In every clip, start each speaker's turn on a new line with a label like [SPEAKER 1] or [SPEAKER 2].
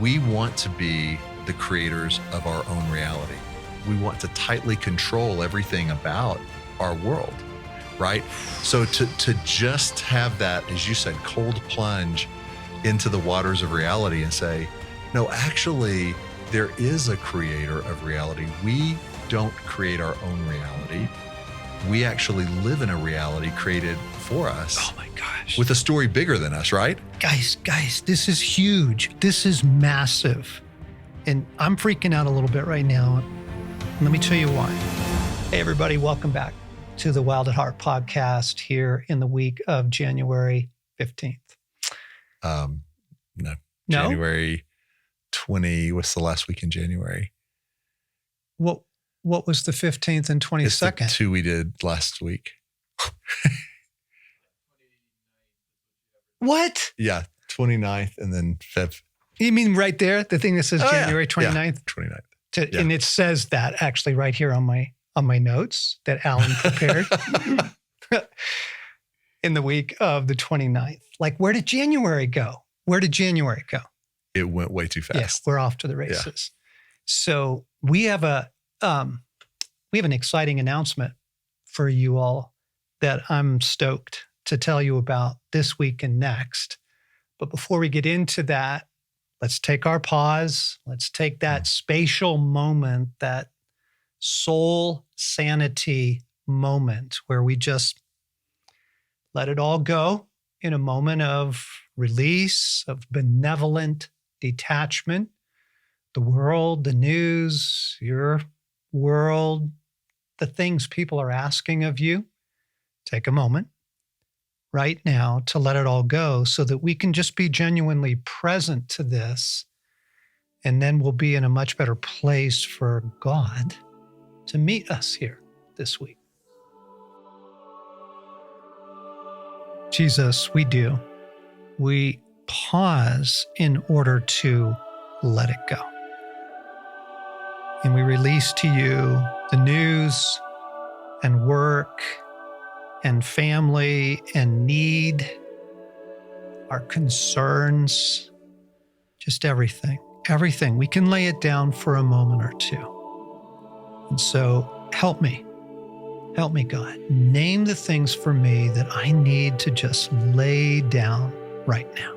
[SPEAKER 1] we want to be the creators of our own reality. We want to tightly control everything about our world, right? So to just have that, as you said, cold plunge into the waters of reality and say, no, actually, there is a creator of reality. We don't create our own reality. We actually live in a reality created for us.
[SPEAKER 2] Oh my gosh.
[SPEAKER 1] With a story bigger than us, right?
[SPEAKER 2] Guys, this is huge. This is massive. And I'm freaking out a little bit right now. Let me tell you why. Hey, everybody, welcome back to the Wild at Heart podcast here in the week of January 15th.
[SPEAKER 1] No, January 20, what's the last week in January?
[SPEAKER 2] What was the 15th and 22nd?
[SPEAKER 1] It's the two we did last week.
[SPEAKER 2] What?
[SPEAKER 1] Yeah, 29th and then Feb.
[SPEAKER 2] You mean right there, the thing that says January 29th?
[SPEAKER 1] Yeah, 29th.
[SPEAKER 2] And it says that actually right here on my notes that Alan prepared in the week of the 29th. Like, where did January go?
[SPEAKER 1] It went way too fast.
[SPEAKER 2] Yes, we're off to the races. Yeah. So we have an exciting announcement for you all that I'm stoked to tell you about this week and next. But before we get into that, let's take our pause. Let's take that spatial moment, that soul sanity moment where we just let it all go in a moment of release, of benevolent detachment. The world, the news, your world, the things people are asking of you. Take a moment right now to let it all go so that we can just be genuinely present to this. And then we'll be in a much better place for God to meet us here this week. Jesus, we do. We pause in order to let it go. And we release to you the news and work and family and need, our concerns, just everything. Everything. We can lay it down for a moment or two. And so help me, God. Name the things for me that I need to just lay down right now.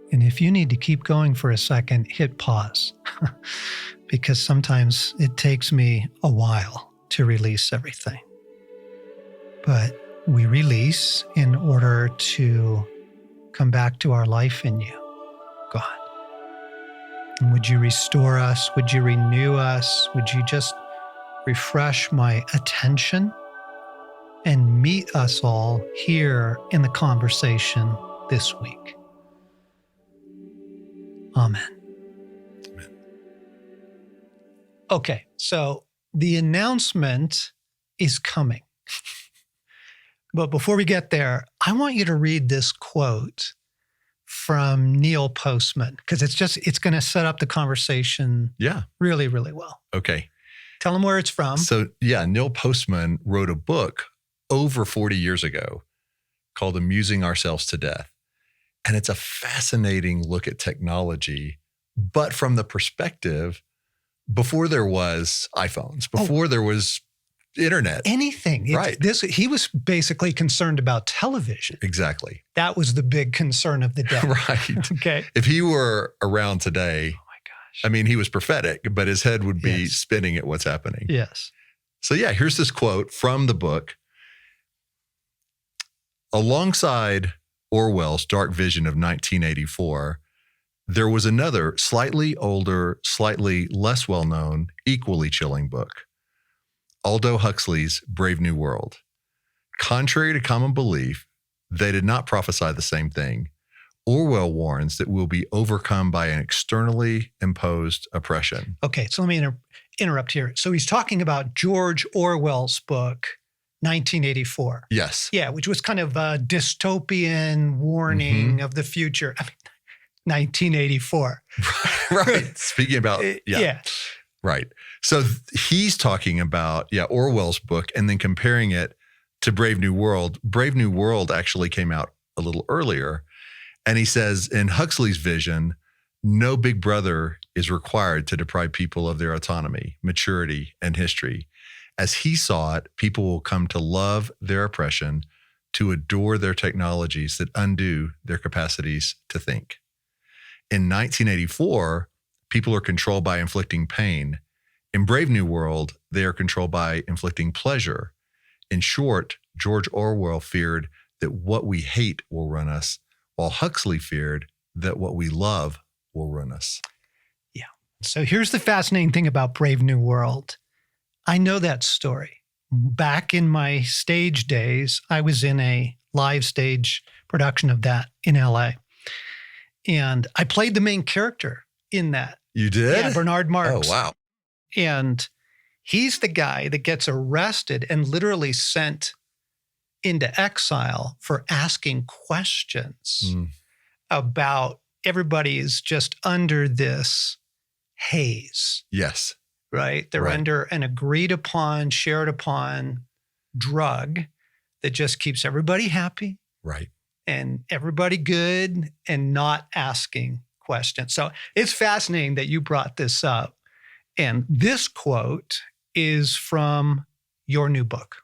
[SPEAKER 2] And if you need to keep going for a second, hit pause because sometimes it takes me a while to release everything. But we release in order to come back to our life in you, God. And would you restore us? Would you renew us? Would you just refresh my attention and meet us all here in the conversation this week? Amen.
[SPEAKER 1] Amen.
[SPEAKER 2] Okay, so the announcement is coming. But before we get there, I want you to read this quote from Neil Postman, because it's going to set up the conversation really, really well.
[SPEAKER 1] Okay.
[SPEAKER 2] Tell them where it's from.
[SPEAKER 1] So Neil Postman wrote a book over 40 years ago called Amusing Ourselves to Death. And it's a fascinating look at technology, but from the perspective before there was iPhones, before there was internet.
[SPEAKER 2] Anything.
[SPEAKER 1] Right.
[SPEAKER 2] He was basically concerned about television.
[SPEAKER 1] Exactly.
[SPEAKER 2] That was the big concern of the day.
[SPEAKER 1] Right.
[SPEAKER 2] Okay.
[SPEAKER 1] If he were around today,
[SPEAKER 2] oh my gosh.
[SPEAKER 1] I mean, he was prophetic, but his head would be spinning at what's happening.
[SPEAKER 2] Yes.
[SPEAKER 1] So here's this quote from the book. Alongside Orwell's dark vision of 1984, there was another slightly older, slightly less well-known, equally chilling book, Aldous Huxley's Brave New World. Contrary to common belief, they did not prophesy the same thing. Orwell warns that we'll be overcome by an externally imposed oppression.
[SPEAKER 2] Okay, so let me interrupt here. So he's talking about George Orwell's book, 1984.
[SPEAKER 1] Yes.
[SPEAKER 2] Yeah, which was kind of a dystopian warning of the future. I mean, 1984.
[SPEAKER 1] Right. Speaking about,
[SPEAKER 2] Yeah.
[SPEAKER 1] Right. So he's talking about, Orwell's book and then comparing it to Brave New World. Brave New World actually came out a little earlier. And he says, in Huxley's vision, no big brother is required to deprive people of their autonomy, maturity, and history. As he saw it, people will come to love their oppression, to adore their technologies that undo their capacities to think. In 1984, people are controlled by inflicting pain. In Brave New World, they are controlled by inflicting pleasure. In short, George Orwell feared that what we hate will run us, while Huxley feared that what we love will run us.
[SPEAKER 2] Yeah. So here's the fascinating thing about Brave New World. I know that story. Back in my stage days, I was in a live stage production of that in LA. And I played the main character in that.
[SPEAKER 1] You did?
[SPEAKER 2] Yeah, Bernard Marx.
[SPEAKER 1] Oh, wow.
[SPEAKER 2] And he's the guy that gets arrested and literally sent into exile for asking questions about everybody is just under this haze.
[SPEAKER 1] Yes.
[SPEAKER 2] Right? They're under an agreed upon, shared upon drug that just keeps everybody happy.
[SPEAKER 1] Right.
[SPEAKER 2] And everybody good and not asking questions. So it's fascinating that you brought this up. And this quote is from your new book.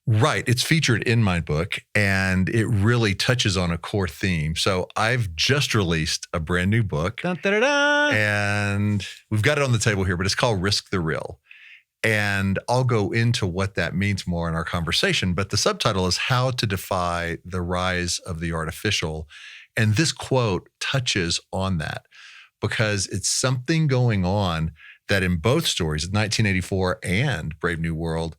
[SPEAKER 1] Right. It's featured in my book, and it really touches on a core theme. So I've just released a brand new book.
[SPEAKER 2] Dun, dun, dun, dun.
[SPEAKER 1] And we've got it on the table here, but it's called Risk the Real. And I'll go into what that means more in our conversation. But the subtitle is How to Defy the Rise of the Artificial. And this quote touches on that because it's something going on that in both stories, 1984 and Brave New World,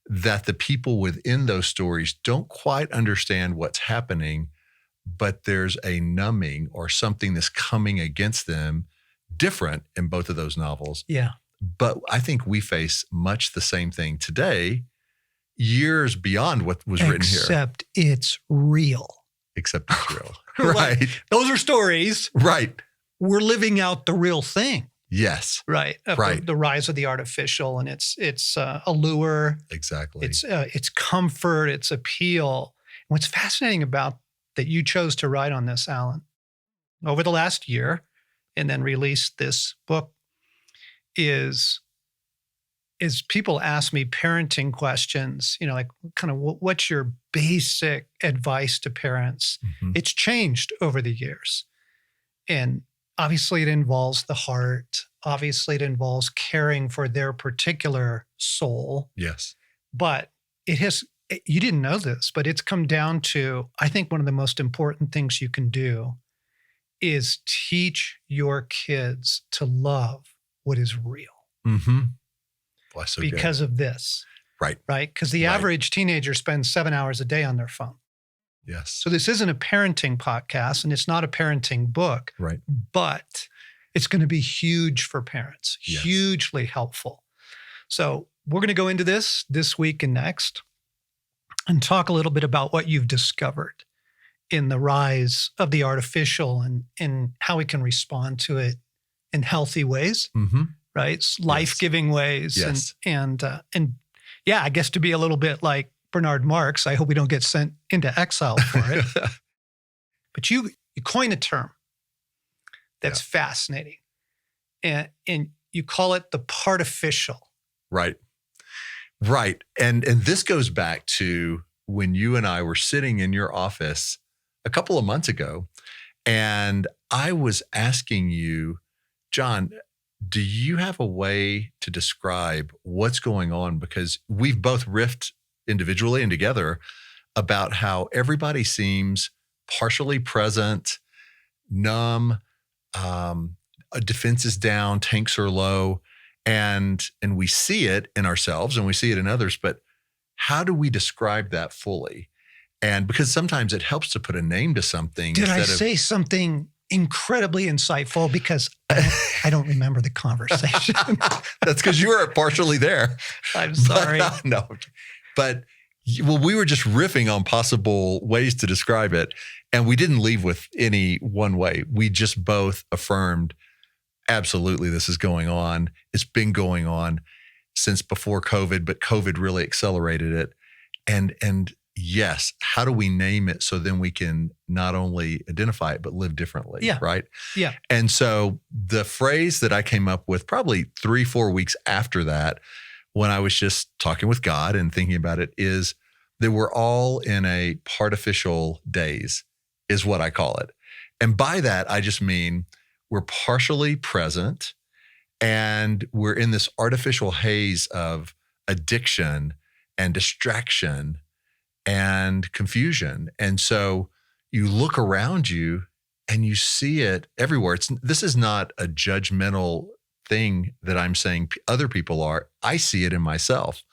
[SPEAKER 1] that the people within those stories don't quite understand what's happening, but there's a numbing or something that's coming against them different in both of those novels.
[SPEAKER 2] Yeah.
[SPEAKER 1] But I think we face much the same thing today, years beyond what was written here.
[SPEAKER 2] Except it's real.
[SPEAKER 1] Except it's real. Right.
[SPEAKER 2] Those are stories.
[SPEAKER 1] Right.
[SPEAKER 2] We're living out the real thing.
[SPEAKER 1] Yes.
[SPEAKER 2] Right. The rise of the artificial and its allure.
[SPEAKER 1] Exactly.
[SPEAKER 2] It's comfort, its appeal. And what's fascinating about that you chose to write on this, Alan, over the last year and then released this book is people ask me parenting questions, like kind of what's your basic advice to parents? Mm-hmm. It's changed over the years. And obviously it involves the heart. Obviously it involves caring for their particular soul.
[SPEAKER 1] Yes.
[SPEAKER 2] But you didn't know this, but it's come down to, I think one of the most important things you can do is teach your kids to love what is real.
[SPEAKER 1] Mm-hmm. Boy, so
[SPEAKER 2] because of this.
[SPEAKER 1] Right.
[SPEAKER 2] Right? Because the average teenager spends 7 hours a day on their phone.
[SPEAKER 1] Yes.
[SPEAKER 2] So this isn't a parenting podcast and it's not a parenting book.
[SPEAKER 1] Right.
[SPEAKER 2] But it's going to be huge for parents, hugely helpful. So we're going to go into this week and next and talk a little bit about what you've discovered in the rise of the artificial and how we can respond to it in healthy ways, right? Life-giving ways.
[SPEAKER 1] Yes.
[SPEAKER 2] And I guess to be a little bit like Bernard Marx, I hope we don't get sent into exile for it. But you coin a term that's fascinating. And you call it the partificial.
[SPEAKER 1] Right. Right. And this goes back to when you and I were sitting in your office a couple of months ago, and I was asking you, John, do you have a way to describe what's going on? Because we've both riffed individually and together about how everybody seems partially present, numb, defense is down, tanks are low, and we see it in ourselves and we see it in others, but how do we describe that fully? And because sometimes it helps to put a name to something.
[SPEAKER 2] Did I say something incredibly insightful? Because I don't remember the conversation.
[SPEAKER 1] That's because you were partially there.
[SPEAKER 2] I'm sorry.
[SPEAKER 1] No. But Well, we were just riffing on possible ways to describe it, and we didn't leave with any one way. We just both affirmed, absolutely, this is going on. It's been going on since before COVID, but COVID really accelerated it. And yes, how do we name it so then we can not only identify it, but live differently,
[SPEAKER 2] Yeah.
[SPEAKER 1] right?
[SPEAKER 2] Yeah.
[SPEAKER 1] And so the phrase that I came up with probably 3-4 weeks after that, when I was just talking with God and thinking about it, is that we're all in a partificial daze, is what I call it. And by that, I just mean we're partially present and we're in this artificial haze of addiction and distraction and confusion. And so you look around you and you see it everywhere. This is not a judgmental thing that I'm saying other people are. I see it in myself.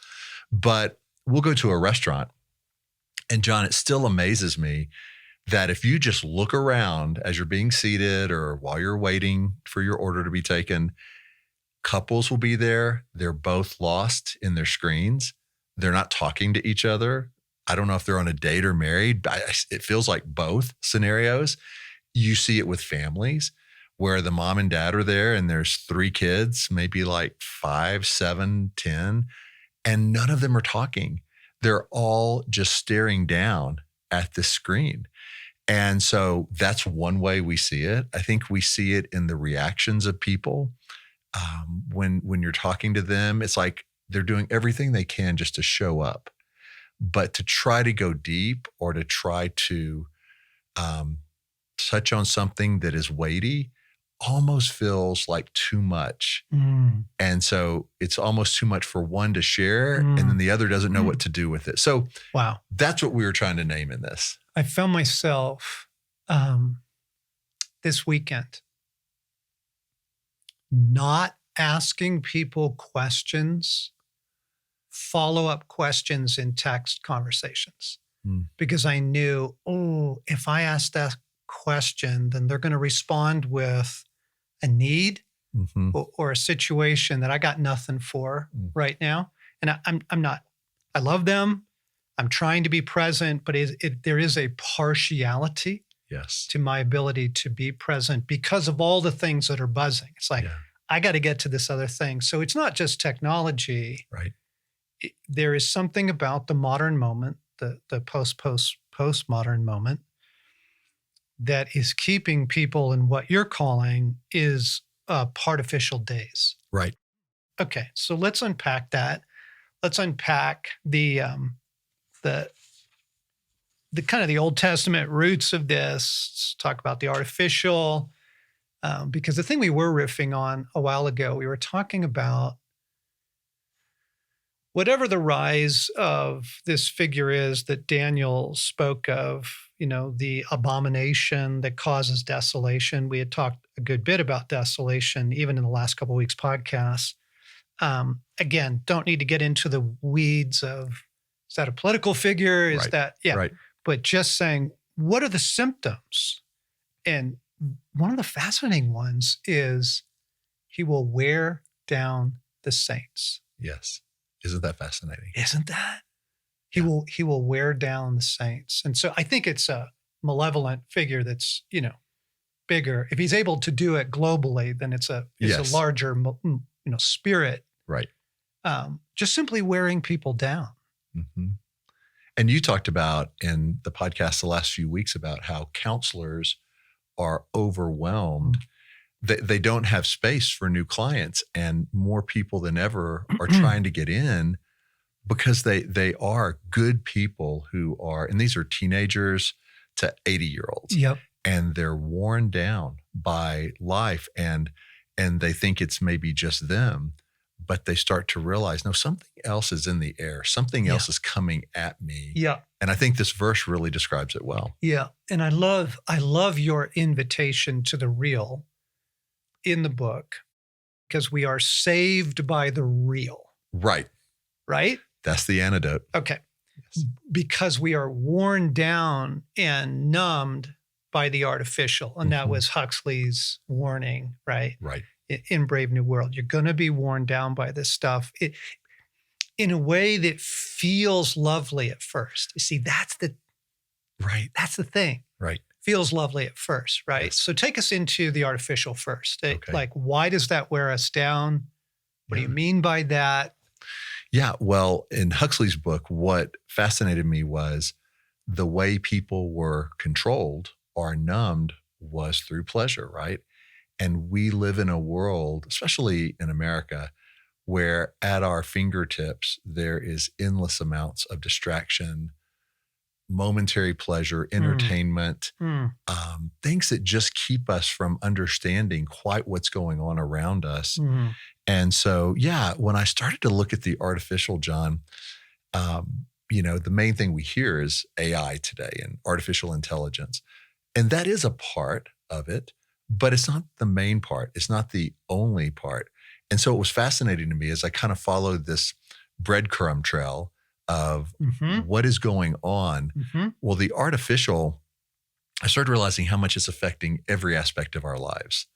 [SPEAKER 1] But we'll go to a restaurant, and John, it still amazes me that if you just look around as you're being seated or while you're waiting for your order to be taken, couples will be there. They're both lost in their screens. They're not talking to each other. I don't know if they're on a date or married, but it feels like both scenarios. You see it with families where the mom and dad are there and there's 3 kids, maybe like 5, 7, 10, and none of them are talking. They're all just staring down at the screen. And so that's one way we see it. I think we see it in the reactions of people. When you're talking to them, it's like they're doing everything they can just to show up. But to try to go deep or to try to touch on something that is weighty almost feels like too much. And so it's almost too much for one to share, and then the other doesn't know what to do with it. So
[SPEAKER 2] wow,
[SPEAKER 1] that's what we were trying to name in this.
[SPEAKER 2] I found myself this weekend not asking people questions, follow-up questions in text conversations, because I knew, if I ask that question, then they're going to respond with a need or a situation that I got nothing for right now. And I'm not, I love them. I'm trying to be present, but there is a partiality to my ability to be present because of all the things that are buzzing. It's like, I got to get to this other thing. So it's not just technology.
[SPEAKER 1] Right.
[SPEAKER 2] There is something about the modern moment, the postmodern moment, that is keeping people in what you're calling is a partificial daze.
[SPEAKER 1] Right.
[SPEAKER 2] Okay, so let's unpack that. Let's unpack the kind of the Old Testament roots of this. Let's talk about the artificial, because the thing we were riffing on a while ago, we were talking about whatever the rise of this figure is that Daniel spoke of, the abomination that causes desolation. We had talked a good bit about desolation, even in the last couple of weeks' podcasts. Again, don't need to get into the weeds of, is that a political figure? Is that,
[SPEAKER 1] Right.
[SPEAKER 2] But just saying, what are the symptoms? And one of the fascinating ones is he will wear down the saints.
[SPEAKER 1] Yes. Isn't that fascinating?
[SPEAKER 2] Isn't that? He will wear down the saints. And so I think it's a malevolent figure that's, bigger. If he's able to do it globally, then it's a larger, spirit.
[SPEAKER 1] Right.
[SPEAKER 2] Just simply wearing people down.
[SPEAKER 1] Mm-hmm. And you talked about in the podcast the last few weeks about how counselors are overwhelmed. They don't have space for new clients, and more people than ever are trying to get in because they are good people who are, and these are teenagers to 80-year-olds.
[SPEAKER 2] Yep.
[SPEAKER 1] And they're worn down by life, and they think it's maybe just them, but they start to realize, no, something else is in the air. Something else is coming at me.
[SPEAKER 2] Yeah.
[SPEAKER 1] And I think this verse really describes it well.
[SPEAKER 2] Yeah. And I love your invitation to the real in the book, because we are saved by the real.
[SPEAKER 1] Right.
[SPEAKER 2] Right?
[SPEAKER 1] That's the antidote.
[SPEAKER 2] Okay.
[SPEAKER 1] Yes.
[SPEAKER 2] Because we are worn down and numbed by the artificial. And that was Huxley's warning, right?
[SPEAKER 1] Right.
[SPEAKER 2] In Brave New World. You're going to be worn down by this stuff. in a way that feels lovely at first. You see, that's the thing.
[SPEAKER 1] Right.
[SPEAKER 2] Feels lovely at first, right?
[SPEAKER 1] Yes.
[SPEAKER 2] So take us into the artificial first.
[SPEAKER 1] Okay.
[SPEAKER 2] Like, why does that wear us down? What do you mean by that?
[SPEAKER 1] Yeah. Well, in Huxley's book, what fascinated me was the way people were controlled or numbed was through pleasure, right? And we live in a world, especially in America, where at our fingertips, there is endless amounts of distraction, momentary pleasure, entertainment, things that just keep us from understanding quite what's going on around us. And so, when I started to look at the artificial, John, the main thing we hear is AI today and artificial intelligence. And that is a part of it, but it's not the main part. It's not the only part. And so it was fascinating to me as I kind of followed this breadcrumb trail of what is going on. Well, the artificial, I started realizing how much it's affecting every aspect of our lives.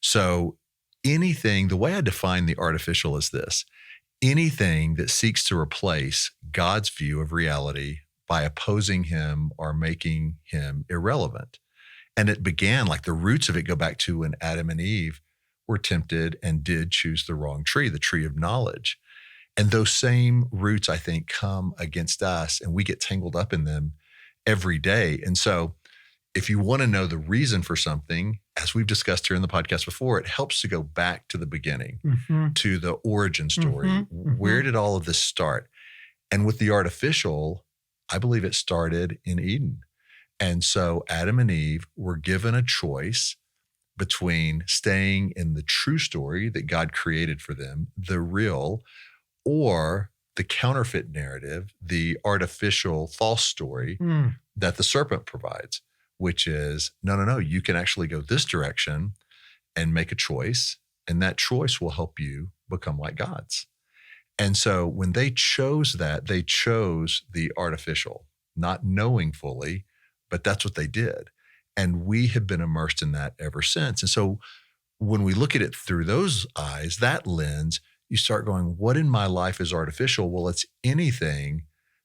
[SPEAKER 1] So anything, the way I define the artificial is this: anything that seeks to replace God's view of reality by opposing him or making him irrelevant. And it began, like the roots of it go back to when Adam and Eve were tempted and did choose the wrong tree, the tree of knowledge. And those same roots, I think, come against us, and we get tangled up in them every day. And so if you want to know the reason for something, as we've discussed here in the podcast before, it helps to go back to the beginning, to the origin story. Where did all of this start? And with the artificial, I believe it started in Eden. And so Adam and Eve were given a choice between staying in the true story that God created for them, the real, or the counterfeit narrative, the artificial false story that the serpent provides, which is, no, you can actually go this direction and make a choice, and that choice will help you become like gods. And so when they chose that, they chose the artificial, not knowing fully, but that's what they did. And we have been immersed in that ever since. And so when we look at it through those eyes, that lens, you start going, what in my life is artificial? Well, it's anything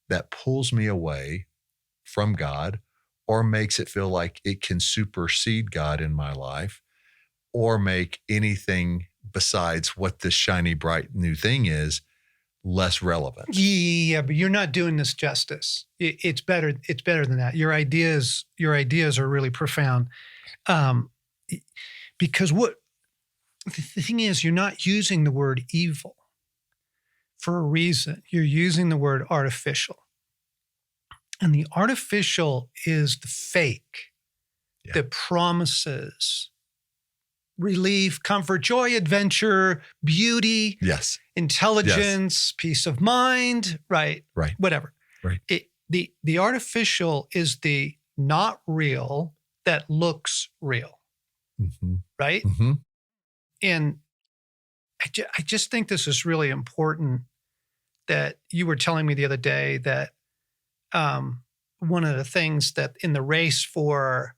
[SPEAKER 1] that pulls me away from God or makes it feel like it can supersede God in my life, or make anything besides what this shiny, bright new thing is less relevant.
[SPEAKER 2] Yeah, but you're not doing this justice. It's better. It's better than that. Your ideas are really profound. Because the thing is, you're not using the word evil for a reason. You're using the word artificial. And the artificial is the fake that promises relief, comfort, joy, adventure, beauty, intelligence, peace of mind, right? Whatever.
[SPEAKER 1] Right.
[SPEAKER 2] The artificial is the not real that looks real, right? And I just think this is really important that you were telling me the other day that one of the things that in the race for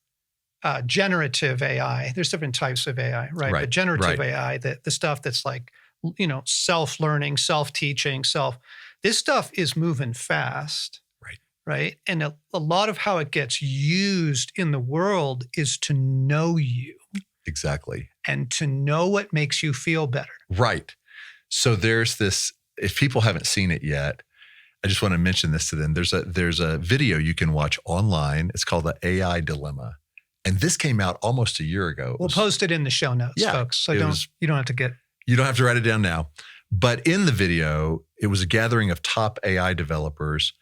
[SPEAKER 2] generative AI, there's different types of AI, right? But generative AI, the stuff that's like, self-learning, self-teaching, this stuff is moving fast, right? And a lot of how it gets used in the world is to know you.
[SPEAKER 1] Exactly.
[SPEAKER 2] And to know what makes you feel better.
[SPEAKER 1] Right. So there's this, if people haven't seen it yet, I just want to mention this to them. There's a video you can watch online. It's called The AI Dilemma. And this came out almost a year ago.
[SPEAKER 2] We'll post it in the show notes, folks. So you don't have to write
[SPEAKER 1] it down now. But in the video, it was a gathering of top AI developers,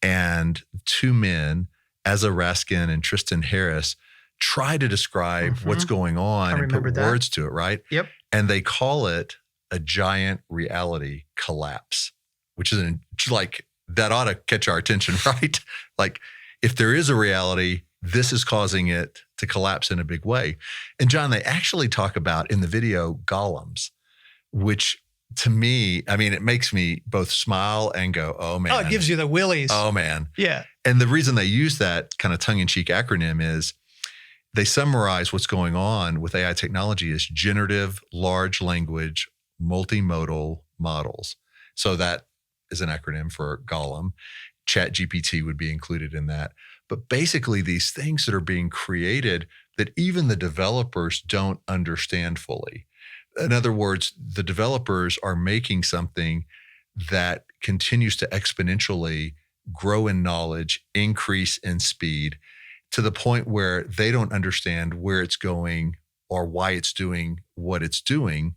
[SPEAKER 1] and two men, Asa Raskin and Tristan Harris, try to describe what's going on and put words to it, right?
[SPEAKER 2] Yep.
[SPEAKER 1] And they call it a giant reality collapse, which is like, that ought to catch our attention, right? Like, if there is a reality, this is causing it to collapse in a big way. And John, they actually talk about in the video golems, which to me, I mean, it makes me both smile and go, oh man.
[SPEAKER 2] Oh, it gives you the willies.
[SPEAKER 1] Oh man.
[SPEAKER 2] Yeah.
[SPEAKER 1] And the reason they use that kind of tongue-in-cheek acronym is they summarize what's going on with AI technology as generative large language multimodal models. So that is an acronym for Gollum. ChatGPT would be included in that. But basically, these things that are being created that even the developers don't understand fully. In other words, the developers are making something that continues to exponentially grow in knowledge, increase in speed, to the point where they don't understand where it's going or why it's doing what it's doing.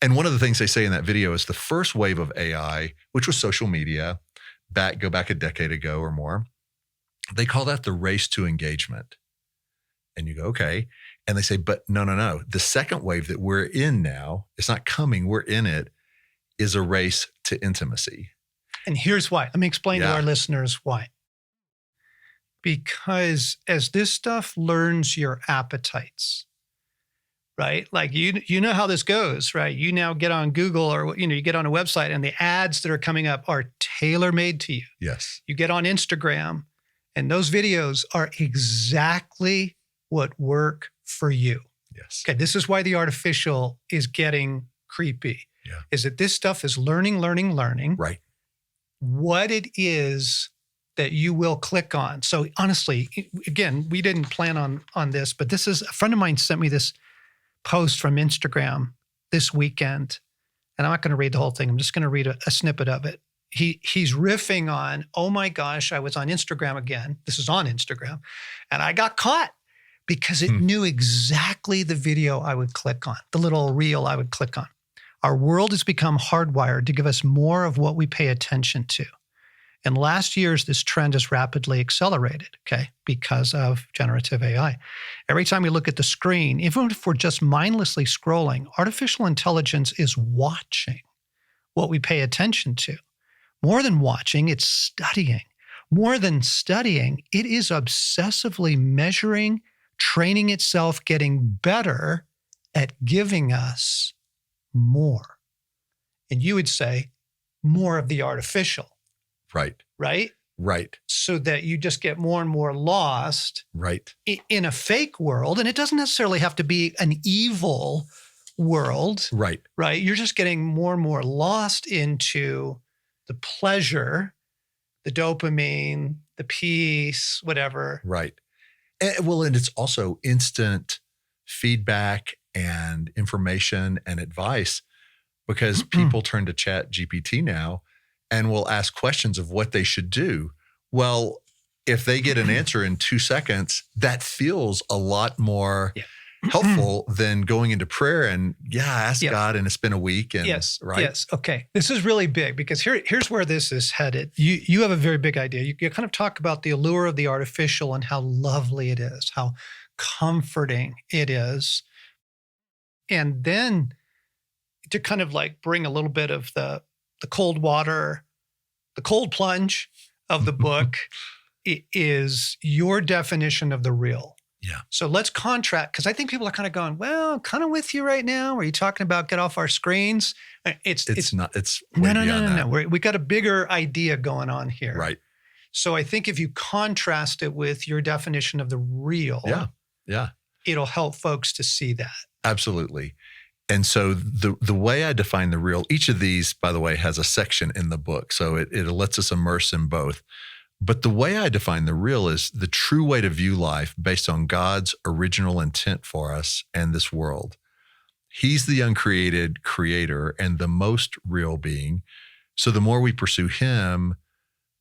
[SPEAKER 1] And one of the things they say in that video is the first wave of AI, which was social media, go back a decade ago or more, they call that the race to engagement. And you go, okay. And they say, but no. The second wave that we're in now, it's not coming, we're in it, is a race to intimacy.
[SPEAKER 2] And here's why. Let me explain to our listeners why. Because as this stuff learns your appetites, right? Like you know how this goes, right? You now get on Google or you get on a website and the ads that are coming up are tailor-made to you.
[SPEAKER 1] Yes.
[SPEAKER 2] You get on Instagram and those videos are exactly what work for you.
[SPEAKER 1] Yes.
[SPEAKER 2] Okay, this is why the artificial is getting creepy.
[SPEAKER 1] Yeah.
[SPEAKER 2] Is that this stuff is learning
[SPEAKER 1] Right.
[SPEAKER 2] what it is that you will click on. So honestly, again, we didn't plan on this, but this is a friend of mine sent me this post from Instagram this weekend, and I'm not going to read the whole thing. I'm just going to read a snippet of it. He's riffing on, oh my gosh, I was on Instagram again. This is on Instagram, and I got caught because it knew exactly the video I would click on, the little reel I would click on. Our world has become hardwired to give us more of what we pay attention to. In last years, this trend has rapidly accelerated, okay, because of generative AI. Every time we look at the screen, even if we're just mindlessly scrolling, artificial intelligence is watching what we pay attention to. More than watching, it's studying. More than studying, it is obsessively measuring, training itself, getting better at giving us more. And you would say more of the artificial.
[SPEAKER 1] Right.
[SPEAKER 2] Right?
[SPEAKER 1] Right.
[SPEAKER 2] So that you just get more and more lost
[SPEAKER 1] Right.
[SPEAKER 2] in a fake world. And it doesn't necessarily have to be an evil world.
[SPEAKER 1] Right.
[SPEAKER 2] Right? You're just getting more and more lost into the pleasure, the dopamine, the peace, whatever.
[SPEAKER 1] Right. And it's also instant feedback and information and advice, because people turn to ChatGPT now and will ask questions of what they should do. Well, if they get an answer in 2 seconds, that feels a lot more helpful than going into prayer and ask God, and it's been a week. And right.
[SPEAKER 2] Yes. Okay. This is really big because here's where this is headed. You have a very big idea. You kind of talk about the allure of the artificial and how lovely it is, how comforting it is. And then to kind of like bring a little bit of the cold water, the cold plunge of the book is your definition of the real.
[SPEAKER 1] Yeah.
[SPEAKER 2] So let's contrast, because I think people are kind of going, well, kind of with you right now. Are you talking about get off our screens? It's
[SPEAKER 1] not. It's
[SPEAKER 2] no. We got a bigger idea going on here.
[SPEAKER 1] Right.
[SPEAKER 2] So I think if you contrast it with your definition of the real, it'll help folks to see that.
[SPEAKER 1] Absolutely. And so the way I define the real, each of these, by the way, has a section in the book. So it lets us immerse in both. But the way I define the real is the true way to view life based on God's original intent for us and this world. He's the uncreated creator and the most real being. So the more we pursue him,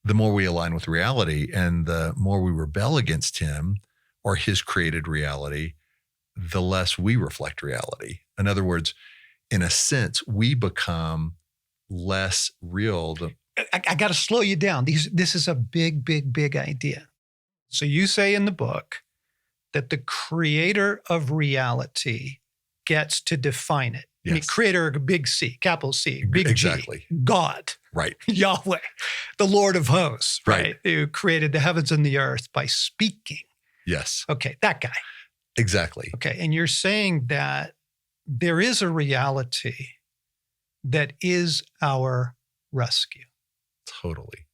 [SPEAKER 1] the more we align with reality, and the more we rebel against him or his created reality, the less we reflect reality. In other words, in a sense, we become less real.
[SPEAKER 2] I got to slow you down. This is a big idea. So you say in the book that the creator of reality gets to define it.
[SPEAKER 1] Yes.
[SPEAKER 2] I mean, creator, big C, capital C, big
[SPEAKER 1] exactly.
[SPEAKER 2] G, God,
[SPEAKER 1] right?
[SPEAKER 2] Yahweh, the Lord of hosts,
[SPEAKER 1] right?
[SPEAKER 2] Who created the heavens and the earth by speaking.
[SPEAKER 1] Yes.
[SPEAKER 2] Okay, that guy.
[SPEAKER 1] Exactly.
[SPEAKER 2] Okay, and you're saying that there is a reality that is our rescue.
[SPEAKER 1] Totally.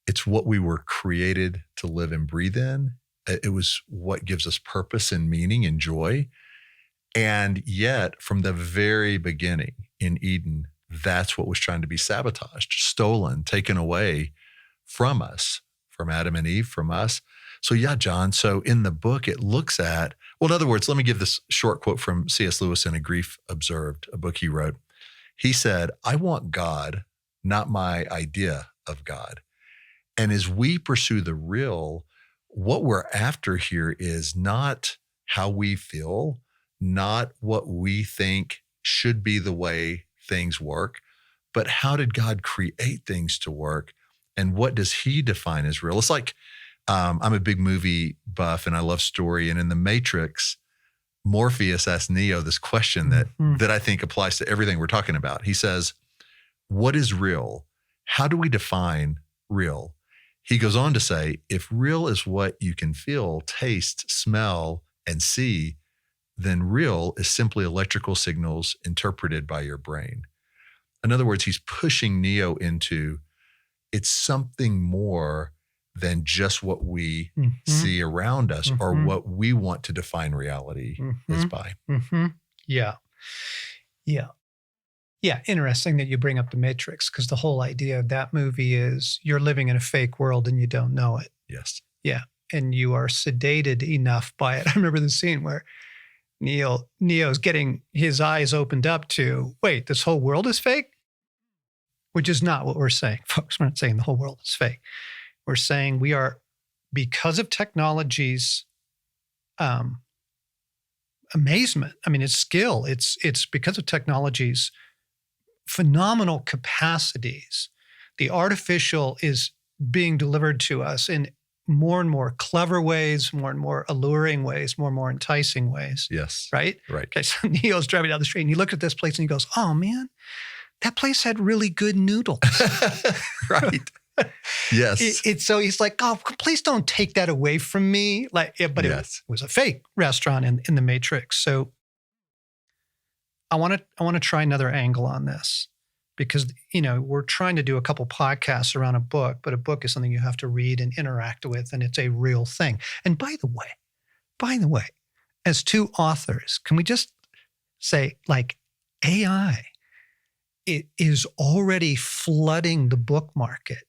[SPEAKER 1] It's what we were created to live and breathe in. It was what gives us purpose and meaning and joy. And yet, from the very beginning in Eden, that's what was trying to be sabotaged, stolen, taken away from us, from Adam and Eve, from us. So yeah, John. So in the book, it looks at, well, in other words, let me give this short quote from C.S. Lewis in A Grief Observed, a book he wrote. He said, I want God, not my idea of God. And as we pursue the real, what we're after here is not how we feel, not what we think should be the way things work, but how did God create things to work? And what does he define as real? It's like, I'm a big movie buff and I love story. And in The Matrix, Morpheus asks Neo this question that I think applies to everything we're talking about. He says, what is real? How do we define real? He goes on to say, if real is what you can feel, taste, smell, and see, then real is simply electrical signals interpreted by your brain. In other words, he's pushing Neo into, it's something more than just what we see around us or what we want to define reality is by.
[SPEAKER 2] Yeah. Yeah. Yeah. Interesting that you bring up The Matrix, because the whole idea of that movie is you're living in a fake world and you don't know it.
[SPEAKER 1] Yes.
[SPEAKER 2] Yeah. And you are sedated enough by it. I remember the scene where Neo's getting his eyes opened up to, wait, this whole world is fake? Which is not what we're saying, folks. We're not saying the whole world is fake. We're saying we are, because of technology's amazement. I mean, it's skill. It's because of technology's phenomenal capacities. The artificial is being delivered to us in more and more clever ways, more and more alluring ways, more and more enticing ways.
[SPEAKER 1] Yes.
[SPEAKER 2] Right?
[SPEAKER 1] Right.
[SPEAKER 2] Okay, so Neo's driving down the street and he looked at this place and he goes, oh man, that place had really good noodles.
[SPEAKER 1] Right. Yes.
[SPEAKER 2] So he's like, oh, please don't take that away from me. But it was a fake restaurant in The Matrix. So I want to try another angle on this, because, we're trying to do a couple podcasts around a book, but a book is something you have to read and interact with, and it's a real thing. And by the way, as two authors, can we just say, like, AI, it is already flooding the book market.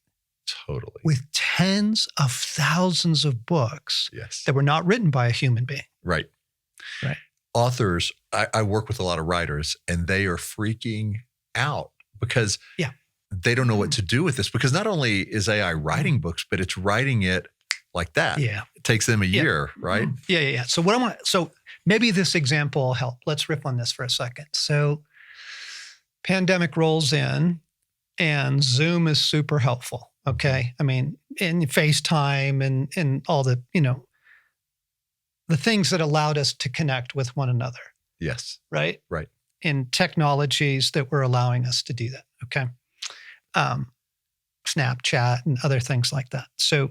[SPEAKER 1] Totally.
[SPEAKER 2] With tens of thousands of books that were not written by a human being.
[SPEAKER 1] Right.
[SPEAKER 2] Right.
[SPEAKER 1] Authors, I work with a lot of writers, and they are freaking out because they don't know what to do with this, because not only is AI writing books, but it's writing it like that.
[SPEAKER 2] Yeah.
[SPEAKER 1] It takes them a year, right?
[SPEAKER 2] Yeah. So maybe this example will help. Let's riff on this for a second. So pandemic rolls in and Zoom is super helpful. Okay. I mean, in FaceTime and all the, the things that allowed us to connect with one another.
[SPEAKER 1] Yes.
[SPEAKER 2] Right?
[SPEAKER 1] Right.
[SPEAKER 2] And technologies that were allowing us to do that. Okay. Snapchat and other things like that. So,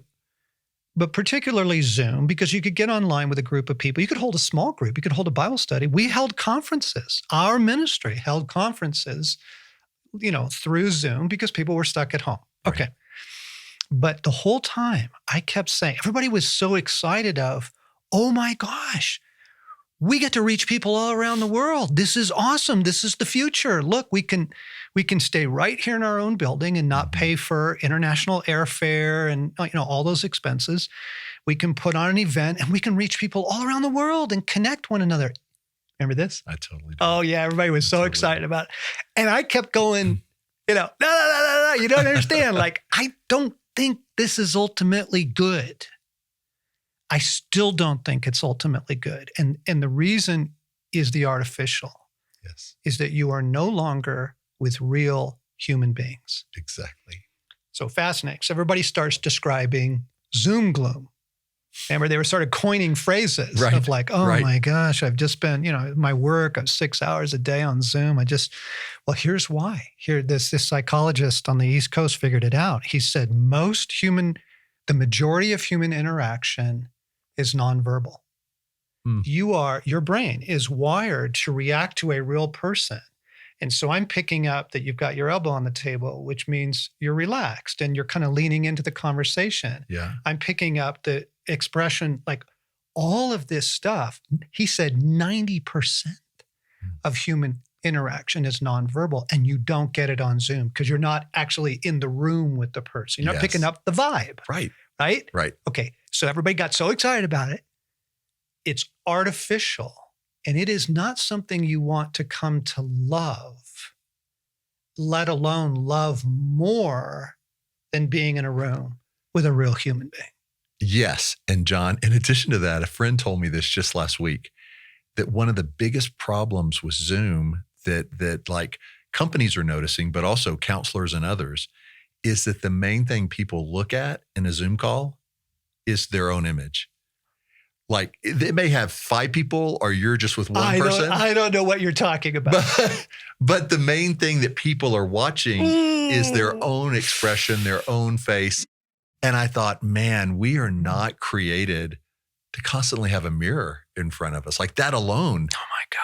[SPEAKER 2] but particularly Zoom, because you could get online with a group of people. You could hold a small group. You could hold a Bible study. We held conferences. Our ministry held conferences, through Zoom, because people were stuck at home.
[SPEAKER 1] Right.
[SPEAKER 2] Okay. But the whole time I kept saying, everybody was so excited of, oh my gosh, we get to reach people all around the world. This is awesome. This is the future. Look, we can stay right here in our own building and not pay for international airfare and all those expenses. We can put on an event and we can reach people all around the world and connect one another. Remember this?
[SPEAKER 1] I totally do.
[SPEAKER 2] Oh yeah, everybody was so excited about it. And I kept going, no, you don't understand. Like, I don't think this is ultimately good. I still don't think it's ultimately good. And the reason is the artificial.
[SPEAKER 1] Yes. Is
[SPEAKER 2] that you are no longer with real human beings.
[SPEAKER 1] Exactly.
[SPEAKER 2] So fascinating. So everybody starts describing Zoom gloom. Remember, they were sort of coining phrases of like, oh my gosh, I've just been, my work, I'm 6 hours a day on Zoom. Well, here's why. This psychologist on the East Coast figured it out. He said the majority of human interaction is nonverbal. Your brain is wired to react to a real person. And so I'm picking up that you've got your elbow on the table, which means you're relaxed and you're kind of leaning into the conversation.
[SPEAKER 1] Yeah.
[SPEAKER 2] I'm picking up the expression, like all of this stuff. He said 90% of human interaction is nonverbal, and you don't get it on Zoom because you're not actually in the room with the person. You're not picking up the vibe.
[SPEAKER 1] Right.
[SPEAKER 2] Right?
[SPEAKER 1] Right.
[SPEAKER 2] Okay. So everybody got so excited about it. It's artificial, and it is not something you want to come to love, let alone love more than being in a room with a real human being.
[SPEAKER 1] Yes. And John, in addition to that, a friend told me this just last week, that one of the biggest problems with Zoom that like companies are noticing, but also counselors and others, is that the main thing people look at in a Zoom call is their own image. Like they may have 5 people or you're just with one person.
[SPEAKER 2] I don't know what you're talking about.
[SPEAKER 1] But the main thing that people are watching is their own expression, their own face. And I thought, man, we are not created to constantly have a mirror in front of us. Like that alone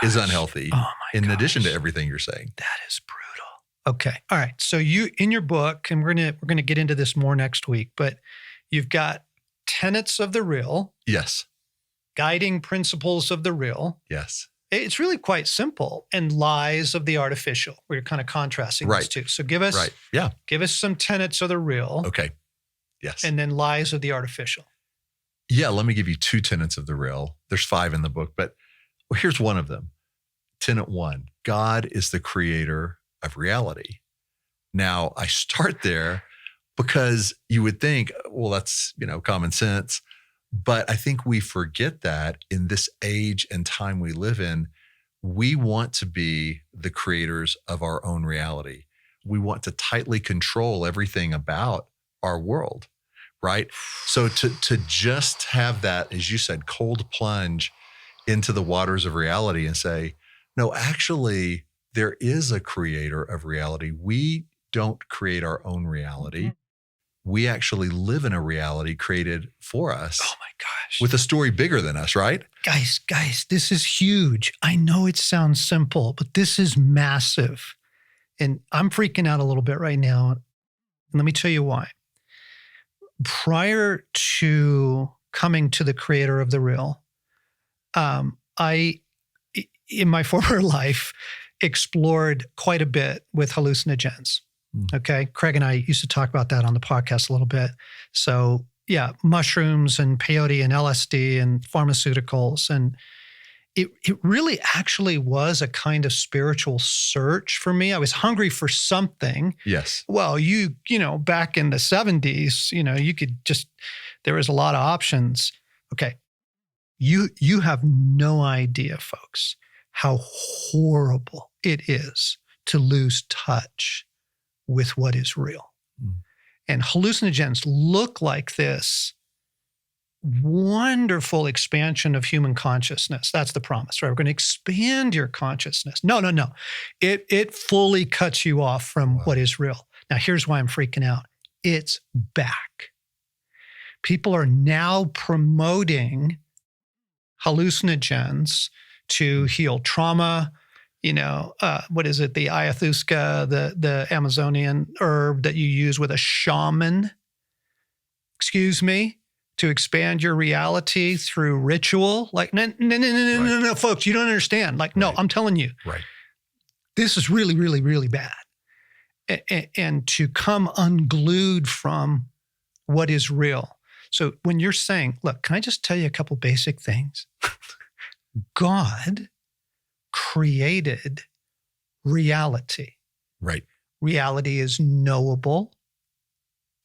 [SPEAKER 1] is unhealthy. In addition to everything you're saying.
[SPEAKER 2] That is brutal. Okay. All right. So you, in your book, and we're going to get into this more next week, but you've got tenets of the real.
[SPEAKER 1] Yes.
[SPEAKER 2] Guiding principles of the real.
[SPEAKER 1] Yes.
[SPEAKER 2] It's really quite simple. And lies of the artificial. We're kind of contrasting these two. So give us some tenets of the real.
[SPEAKER 1] Okay. Yes.
[SPEAKER 2] And then lies of the artificial.
[SPEAKER 1] Yeah. Let me give you 2 tenets of the real. There's 5 in the book, but here's one of them. Tenet 1, God is the creator of reality. Now I start there because you would think, well, that's, common sense. But I think we forget that in this age and time we live in, we want to be the creators of our own reality. We want to tightly control everything about our world, right? So to just have that, as you said, cold plunge into the waters of reality and say, no, actually, there is a creator of reality. We don't create our own reality. We actually live in a reality created for us.
[SPEAKER 2] Oh my gosh.
[SPEAKER 1] With a story bigger than us, right?
[SPEAKER 2] Guys, this is huge. I know it sounds simple, but this is massive. And I'm freaking out a little bit right now. And let me tell you why. Prior to coming to the creator of the real, I, in my former life, explored quite a bit with hallucinogens. Okay. Craig and I used to talk about that on the podcast a little bit. So yeah, mushrooms and peyote and LSD and pharmaceuticals. And it really actually was a kind of spiritual search for me. I was hungry for something.
[SPEAKER 1] Yes.
[SPEAKER 2] Well, back in the 70s, you could there was a lot of options. Okay. You have no idea, folks, how horrible it is to lose touch with what is real. And hallucinogens look like this wonderful expansion of human consciousness. That's the promise, right? We're going to expand your consciousness. No. It fully cuts you off from what is real. Now, here's why I'm freaking out. It's back. People are now promoting hallucinogens to heal trauma. What is it? The ayahuasca, the Amazonian herb that you use with a shaman, to expand your reality through ritual. Like, no, folks, you don't understand. Like, no, I'm telling you, this is really, really, really bad. And to come unglued from what is real. So when you're saying, look, can I just tell you a couple basic things? God created reality.
[SPEAKER 1] Right.
[SPEAKER 2] Reality is knowable.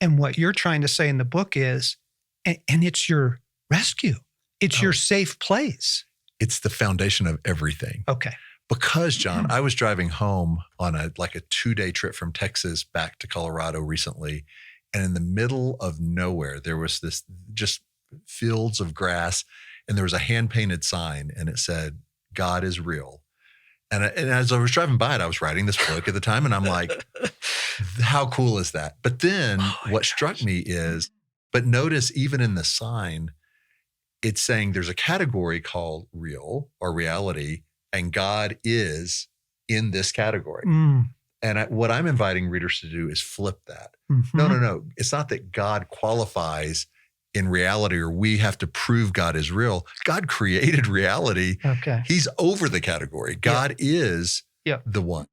[SPEAKER 2] And what you're trying to say in the book is, and it's your rescue. It's your safe place.
[SPEAKER 1] It's the foundation of everything.
[SPEAKER 2] Okay.
[SPEAKER 1] Because, John, I was driving home on a 2-day trip from Texas back to Colorado recently. And in the middle of nowhere, there was this just fields of grass. And there was a hand-painted sign and it said, God is real. And as I was driving by it, I was writing this book at the time. And I'm like, how cool is that? But then what struck me is, but notice even in the sign, it's saying there's a category called real or reality, and God is in this category. And what I'm inviting readers to do is flip that. No. It's not that God qualifies in reality, or we have to prove God is real. God created reality.
[SPEAKER 2] Okay.
[SPEAKER 1] He's over the category. God is
[SPEAKER 2] Yeah.
[SPEAKER 1] the one.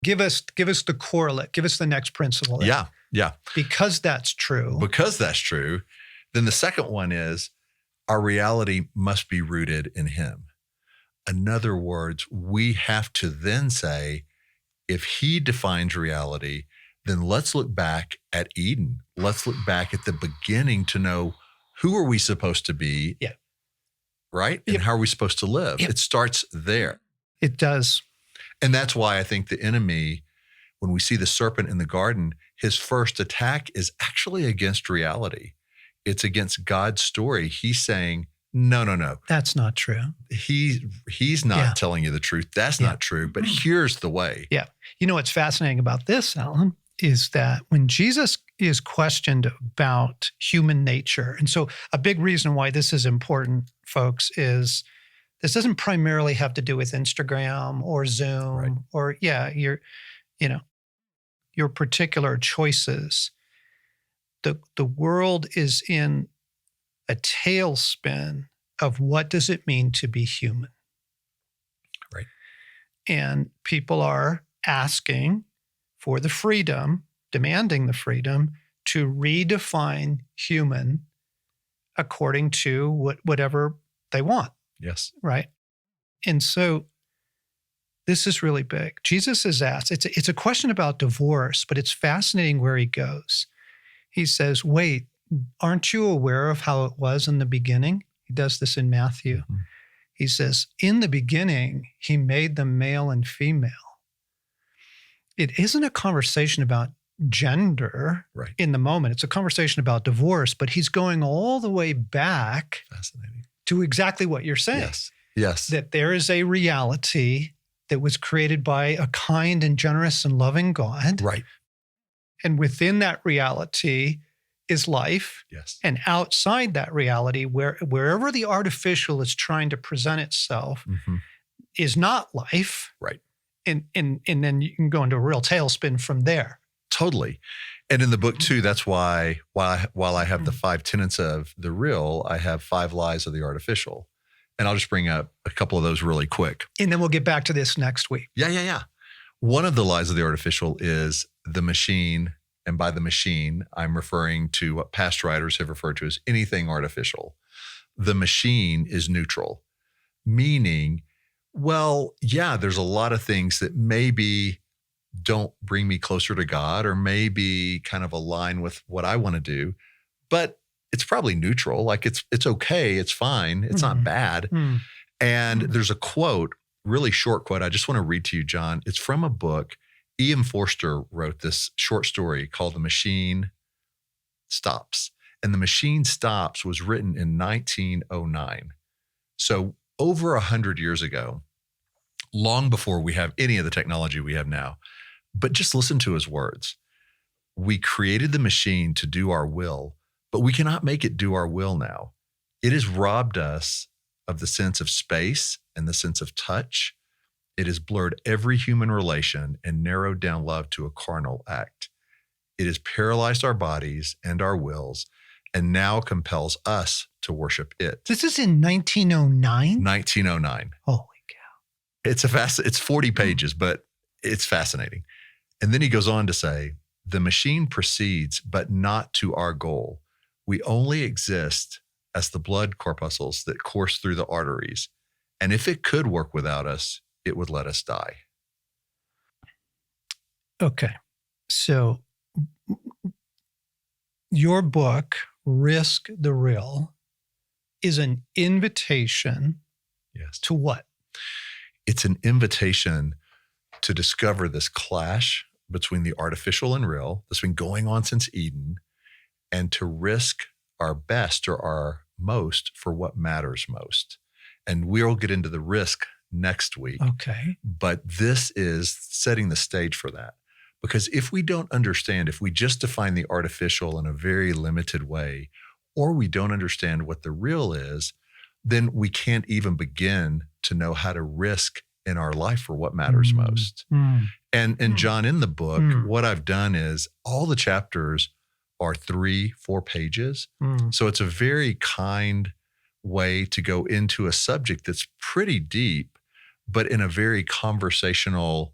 [SPEAKER 2] Give us the correlate. Give us the next principle. Then.
[SPEAKER 1] Yeah. Yeah.
[SPEAKER 2] Because that's true.
[SPEAKER 1] Because that's true. Then the second one is our reality must be rooted in him. In other words, we have to then say, if he defines reality, then let's look back at Eden. Let's look back at the beginning to know who are we supposed to be,
[SPEAKER 2] yeah,
[SPEAKER 1] right? And how are we supposed to live?
[SPEAKER 2] Yep.
[SPEAKER 1] It starts there.
[SPEAKER 2] It does.
[SPEAKER 1] And that's why I think the enemy, when we see the serpent in the garden, his first attack is actually against reality. It's against God's story. He's saying, no.
[SPEAKER 2] That's not true.
[SPEAKER 1] He's not telling you the truth. That's not true, but here's the way.
[SPEAKER 2] Yeah. You know what's fascinating about this, Alan, is that when Jesus is questioned about human nature, and so a big reason why this is important, folks, is this doesn't primarily have to do with Instagram or Zoom or your particular choices. The world is in a tailspin of what does it mean to be human.
[SPEAKER 1] Right.
[SPEAKER 2] And people are asking for the freedom, demanding the freedom to redefine human according to whatever they want.
[SPEAKER 1] Yes.
[SPEAKER 2] Right. And so this is really big. Jesus is asked, it's a question about divorce, but it's fascinating where he goes. He says, wait, aren't you aware of how it was in the beginning? He does this in Matthew. Mm-hmm. He says, in the beginning, he made them male and female. It isn't a conversation about gender in the moment. It's a conversation about divorce, but he's going all the way back to exactly what you're saying.
[SPEAKER 1] Yes.
[SPEAKER 2] That there is a reality that was created by a kind and generous and loving God.
[SPEAKER 1] Right.
[SPEAKER 2] And within that reality is life.
[SPEAKER 1] Yes.
[SPEAKER 2] And outside that reality, wherever the artificial is trying to present itself is not life.
[SPEAKER 1] Right.
[SPEAKER 2] And then you can go into a real tailspin from there.
[SPEAKER 1] Totally. And in the book too, that's why while I have the 5 tenets of the real, I have 5 lies of the artificial. And I'll just bring up a couple of those really quick.
[SPEAKER 2] And then we'll get back to this next week.
[SPEAKER 1] Yeah. One of the lies of the artificial is the machine. And by the machine, I'm referring to what past writers have referred to as anything artificial. The machine is neutral, meaning, well, yeah, there's a lot of things that maybe don't bring me closer to God or maybe kind of align with what I want to do, but it's probably neutral. Like it's okay. It's fine. It's not bad. And there's a quote, really short quote. I just want to read to you, John. It's from a book. E.M. Forster wrote this short story called The Machine Stops. And The Machine Stops was written in 1909. So over 100 years ago, long before we have any of the technology we have now. But just listen to his words. We created the machine to do our will, but we cannot make it do our will now. It has robbed us of the sense of space and the sense of touch. It has blurred every human relation and narrowed down love to a carnal act. It has paralyzed our bodies and our wills and now compels us to worship it.
[SPEAKER 2] This is in 1909?
[SPEAKER 1] 1909.
[SPEAKER 2] Holy cow.
[SPEAKER 1] It's 40 pages, but it's fascinating. And then he goes on to say, the machine proceeds, but not to our goal. We only exist as the blood corpuscles that course through the arteries. And if it could work without us, it would let us die.
[SPEAKER 2] Okay. So your book, Risk the Real, is an invitation to what?
[SPEAKER 1] It's an invitation to discover this clash between the artificial and real that's been going on since Eden, and to risk our best or our most for what matters most. And we'll get into the risk next week.
[SPEAKER 2] Okay.
[SPEAKER 1] But this is setting the stage for that. Because if we don't understand, if we just define the artificial in a very limited way, or we don't understand what the real is, then we can't even begin to know how to risk in our life for what matters most. And John, in the book, what I've done is all the chapters are 3-4 pages. So it's a very kind way to go into a subject that's pretty deep, but in a very conversational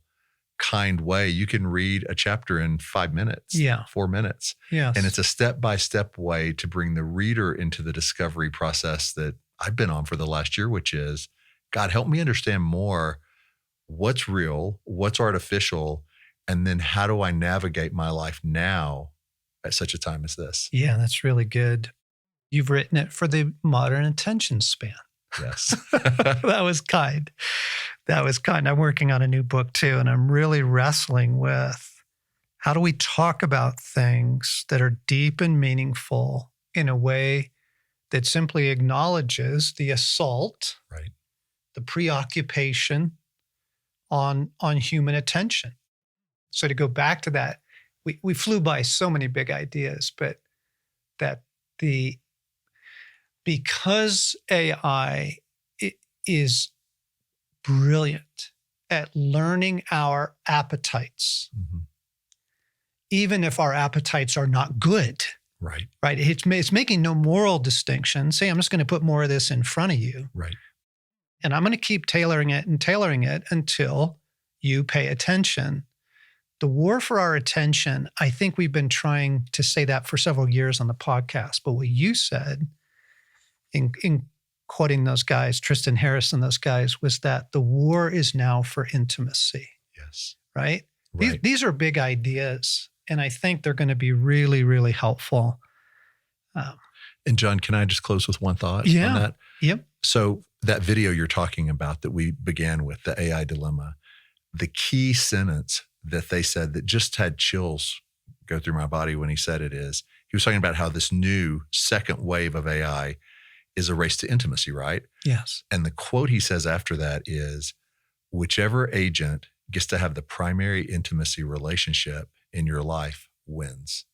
[SPEAKER 1] kind way, you can read a chapter in 5 minutes,
[SPEAKER 2] Yeah.
[SPEAKER 1] 4 minutes.
[SPEAKER 2] Yes.
[SPEAKER 1] And it's a step-by-step way to bring the reader into the discovery process that I've been on for the last year, which is, God, help me understand more what's real, what's artificial, and then how do I navigate my life now at such a time as this?
[SPEAKER 2] Yeah, that's really good. You've written it for the modern attention span.
[SPEAKER 1] Yes.
[SPEAKER 2] That was kind. That was kind. I'm working on a new book too, and I'm really wrestling with how do we talk about things that are deep and meaningful in a way that simply acknowledges the assault,
[SPEAKER 1] Right.
[SPEAKER 2] the preoccupation on human attention. So to go back to that, we flew by so many big ideas, but that because AI is brilliant at learning our appetites,
[SPEAKER 1] Mm-hmm.
[SPEAKER 2] even if our appetites are not good,
[SPEAKER 1] Right.
[SPEAKER 2] right? It's making no moral distinction. Say, I'm just going to put more of this in front of you.
[SPEAKER 1] Right.
[SPEAKER 2] And I'm going to keep tailoring it until you pay attention. The war for our attention, I think we've been trying to say that for several years on the podcast. But what you said in quoting those guys, Tristan Harris and those guys, was that the war is now for intimacy.
[SPEAKER 1] Yes.
[SPEAKER 2] Right?
[SPEAKER 1] Right.
[SPEAKER 2] These are big ideas. And I think they're going to be really, really helpful.
[SPEAKER 1] And John, can I just close with one thought on that?
[SPEAKER 2] Yep.
[SPEAKER 1] So that video you're talking about that we began with, the AI dilemma, the key sentence that they said that just had chills go through my body when he said it is, he was talking about how this new second wave of AI is a race to intimacy, right?
[SPEAKER 2] Yes.
[SPEAKER 1] And the quote he says after that is, whichever agent gets to have the primary intimacy relationship in your life wins.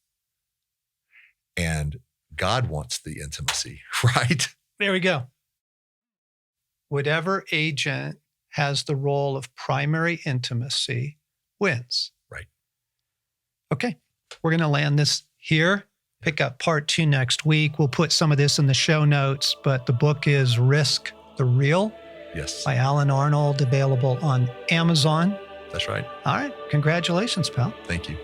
[SPEAKER 1] And God wants the intimacy, right?
[SPEAKER 2] There we go. Whatever agent has the role of primary intimacy wins.
[SPEAKER 1] Right.
[SPEAKER 2] Okay. We're going to land this here. Pick up part 2 next week. We'll put some of this in the show notes, but the book is Risk the Real.
[SPEAKER 1] Yes.
[SPEAKER 2] By Alan Arnold, available on Amazon.
[SPEAKER 1] That's right.
[SPEAKER 2] All right. Congratulations, pal.
[SPEAKER 1] Thank you.